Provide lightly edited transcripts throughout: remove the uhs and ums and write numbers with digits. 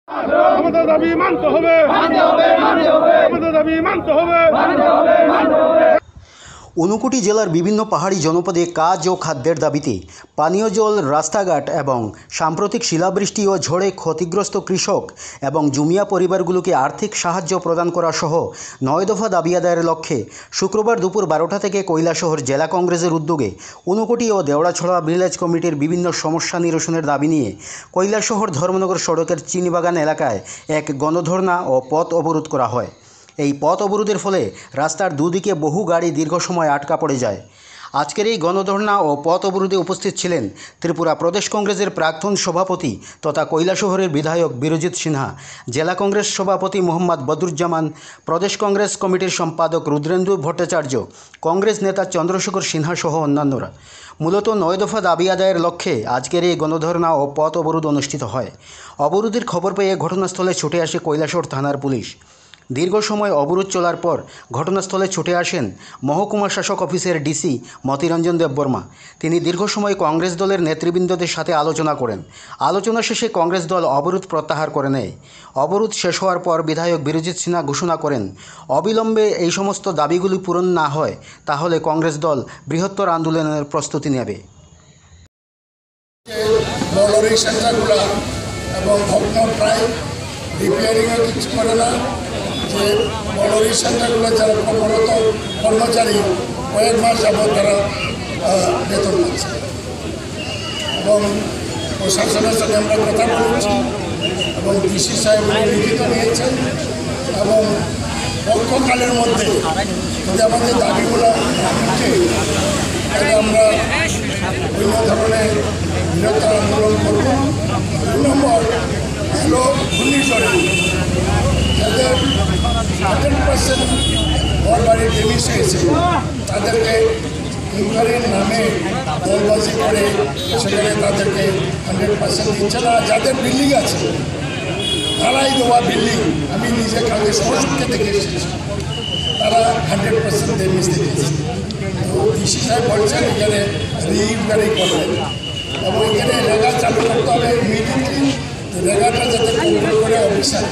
আমাদের দাবি মানতে হবে, আমাদের দাবি মানতে হবে। ঊনকোটি জেলার বিভিন্ন পাহাড়ি জনপদে কাজ ও খাদ্যের দাবিতে পানীয় জল, রাস্তাঘাট এবং সাম্প্রতিক শিলাবৃষ্টি ও ঝড়ে ক্ষতিগ্রস্ত কৃষক এবং জুমিয়া পরিবারগুলোকে আর্থিক সাহায্য প্রদান করা সহ 9 দফা দাবি আদায়ের লক্ষ্যে শুক্রবার দুপুর 12টা থেকে কৈলাসহর জেলা কংগ্রেসের উদ্যোগে ঊনকোটি ও দেওড়াছড়া ভিলেজ কমিটির বিভিন্ন সমস্যা নিরসনের দাবি নিয়ে কৈলাসহর ধর্মনগর সড়কের চিনিবাগান এলাকায় এক গণধর্ণা ও পথ অবরোধ করা হয়। এই পথ অবরোধের ফলে রাস্তার দুদিকে বহু গাড়ি দীর্ঘ সময় আটকা পড়ে যায়। আজকের এই গণধর্ণা ও পথ অবরোধে উপস্থিত ছিলেন ত্রিপুরা প্রদেশ কংগ্রেসের প্রাক্তন সভাপতি তথা কৈলাসহরের বিধায়ক বিরজিৎ সিনহা, জেলা কংগ্রেস সভাপতি মোহাম্মদ বদরুজ্জামান, প্রদেশ কংগ্রেস কমিটির সম্পাদক রুদ্রেন্দু ভট্টাচার্য, কংগ্রেস নেতা চন্দ্রশেখর সিনহা সহ অন্যান্যরা। মূলত 9 দফা দাবি আদায়ের লক্ষ্যে আজকের এই গণধর্ণা ও পথ অবরোধ অনুষ্ঠিত হয়। অবরোধের খবর পেয়ে ঘটনাস্থলে ছুটে আসে কৈলাসহর থানার পুলিশ। দীর্ঘ সময় অবরোধ চলার পর ঘটনাস্থলে ছুটে আসেন মহকুমা শাসক অফিসের ডিসি মতিরঞ্জন দেববর্মা। তিনি দীর্ঘ সময় কংগ্রেস দলের নেতৃবৃন্দদের সাথে আলোচনা করেন। আলোচনা শেষে কংগ্রেস দল অবরোধ প্রত্যাহার করে নেয়। অবরোধ শেষ হওয়ার পর বিধায়ক বিরজিৎ সিনহা ঘোষণা করেন, অবিলম্বে এই সমস্ত দাবিগুলি পূরণ না হয় তাহলে কংগ্রেস দল বৃহত্তর আন্দোলনের প্রস্তুতি নেবে। এবং ভগ্ন প্রায় রিপেয়ারিংও কিছু করে না, যে বড় সেন্টারগুলো যারা কর্মরত কর্মচারী কয়েক মাস যাবৎ তারা বেতন পাচ্ছে এবং প্রশাসনের সাথে আমরা কথা বলেছি এবং ডিসি সাহেব লিখিত নিয়েছেন এবং পক্ষকালের মধ্যে যদি আমাদের দাবিগুলো তাহলে আমরা বিভিন্ন ধরনের বৃহত্তর আন্দোলন করব। 2 নম্বর হলো ঘূর্ণিঝড়ে যাদের 100% ঘর বাড়ি ড্যামেজ হয়েছে তাদেরকে ইনকোয়ারির নামে দলবাজি করে সেখানে তাদেরকে 100% দিচ্ছে না। যাদের বিল্ডিং আছে ঢালাই দেওয়া বিল্ডিং, আমি নিজে কালকে সমস্যাকে দেখে এসেছি, তারা 100% ড্যামেজ দেখেছে। তো ডিসি সাহেব বলছেন এখানে রিইনকোয়ারি করবেন এবং এখানে রেগা চালু করতে হবে ইমিডিয়েটলি, রেগাটা যাতে কন্ট্রোল করে অফিসার,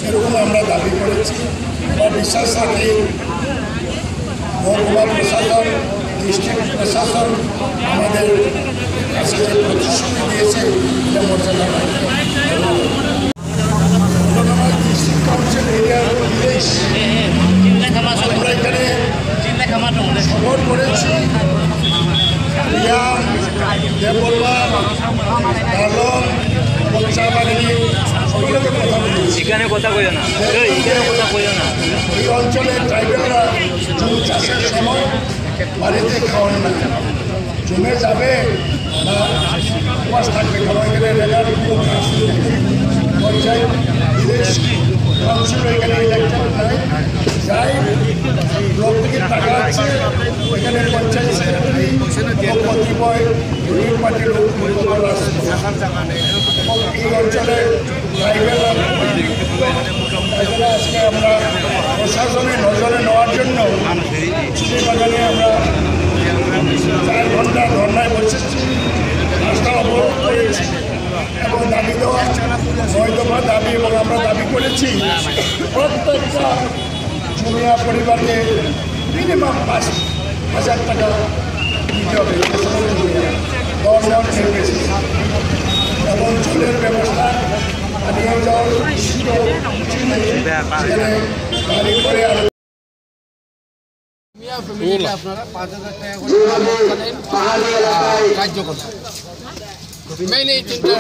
এরকম আমরা দাবি করেছি বা বিশ্বাস রাখি মহকুমা প্রশাসন, ডিস্ট্রিক্ট প্রশাসন আমাদের কাছে যে প্রতিশ্রুতি দিয়েছে এটা মর্যাদা ডিস্ট্রিক্ট কাউন্সিল এরিয়ার আমরা এখানে খবর করেছি দেববর্মা, আলম, এখানে কথা কইও না, এখানে কথা কইও না। এই অঞ্চলে ট্রাইবেলরা জমি চাষের সময় বাড়িতে খাওয়ান না, জমে যাবে না উপবাস থাকবে, কারণ এখানে রেগার পঞ্চায়েত বিদেশ কাউন্সিল এখানে ইলেকশন নাই, যাই ব্লক থেকে টাকা আছে এখানে পঞ্চায়েত সেক্রেটারি কতিপয় রুলিং পার্টির লোক এই অঞ্চলে ট্রাইবেল আজকে আমরা প্রশাসনের নজরে নেওয়ার জন্য চিনিবাগানে আমরা 4 ঘন্টা ধর্নায় বসেছি, রাস্তা অবরোধ করেছি এবং দাবি দেওয়া 9 দফা দাবি এবং আমরা দাবি করেছি প্রত্যেকটা জুমিয়া পরিবারকে মিনিমাম 5,000 টাকা দিতে হবে এবং জলের ব্যবস্থা পানীয় জল গাড়ি করে আপনারা 5,000 টাকা করে কার্য করছেন। মেইন এই তিনটা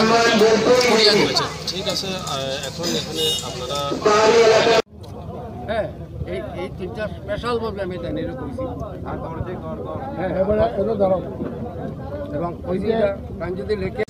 করিয়া দিয়েছে। ঠিক আছে, এখন এখানে আপনারা হ্যাঁ এই তিনটা স্পেশাল প্রবলেম এটা নিয়ে কইছি। হ্যাঁ এবারে দাঁড়াও এবং ওই যে যদি লেখে